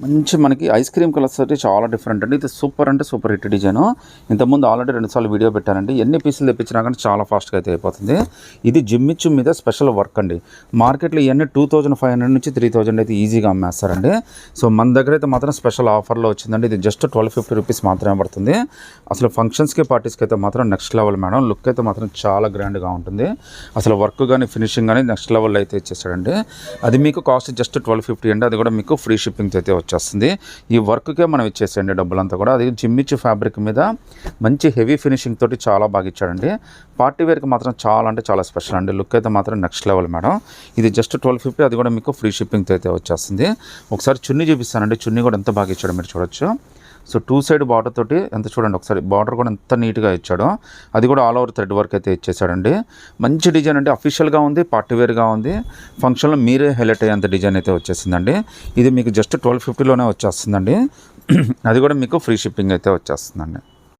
మంచి మనకి ice cream colours అయితే చాలా డిఫరెంట్ అండి. ఇది సూపర్ అంటే సూపర్ హిట్ డిజైన్. ఇంతకుముందు ఆల్రెడీ 2 సార్లు వీడియో పెట్టానండి. ఎన్ని పీసులు తెప్పించినా కానీ చాలా ఫాస్ట్గా అయితే అయిపోతుంది. ఇది జిమ్మిచ్చు మీద స్పెషల్ వర్క్ అండి. మార్కెట్లో ఇవన్నీ 2500 నుంచి 3000 అయితే ఈజీగా అమ్మేస్తారండి. సో మన దగ్గర అయితే మాత్రం స్పెషల్ ఆఫర్లో వచ్చిందండి. ఇది జస్ట్ 1250 రూపీస్ మాత్రమే పడుతుంది. అసలు ఫంక్షన్స్కి పార్టీస్కి అయితే మాత్రం నెక్స్ట్ లెవెల్ మేడం. లుక్ అయితే మాత్రం చాలా గ్రాండ్గా ఉంటుంది. అసలు వర్క్ కానీ ఫినిషింగ్ కానీ నెక్స్ట్ లెవెల్లో అయితే ఇచ్చేసాడండి. అది మీకు కాస్ట్ జస్ట్ 1250 అండి. అది కూడా మీకు ఫ్రీ షిప్పింగ్ అయితే వచ్చేస్తుంది. ఈ వర్క్కే మనం ఇచ్చేసేయండి డబ్బులంతా కూడా. అది జిమ్మిచ్చు ఫ్యాబ్రిక్ మీద మంచి హెవీ ఫినిషింగ్ తోటి చాలా బాగా ఇచ్చాడండి. పార్టీ వేర్కి మాత్రం చాలా అంటే చాలా స్పెషల్ అండి. లుక్ అయితే మాత్రం నెక్స్ట్ లెవెల్ మేడం. ఇది జస్ట్ 1250. అది కూడా మీకు ఫ్రీ షిప్పింగ్తో అయితే వచ్చేస్తుంది. ఒకసారి చున్నీ చూపిస్తానండి. చున్నీ కూడా ఎంత బాగా ఇచ్చాడో మీరు చూడొచ్చు. సో 2 సైడ్ బార్డర్ తోటి ఎంత చూడండి ఒకసారి. బార్డర్ కూడా ఎంత నీట్గా ఇచ్చాడో. అది కూడా ఆల్ ఓవర్ థ్రెడ్ వర్క్ అయితే ఇచ్చేసాడండి. మంచి డిజైన్ అంటే అఫీషియల్గా ఉంది, పార్టీ వేర్గా ఉంది. ఫంక్షన్లో మీరే హైలైట్ అయ్యేంత డిజైన్ అయితే వచ్చేసిందండి. ఇది మీకు జస్ట్ 1250లోనే వచ్చేస్తుందండి. అది కూడా మీకు ఫ్రీ షిప్పింగ్ అయితే వచ్చేస్తుందండి.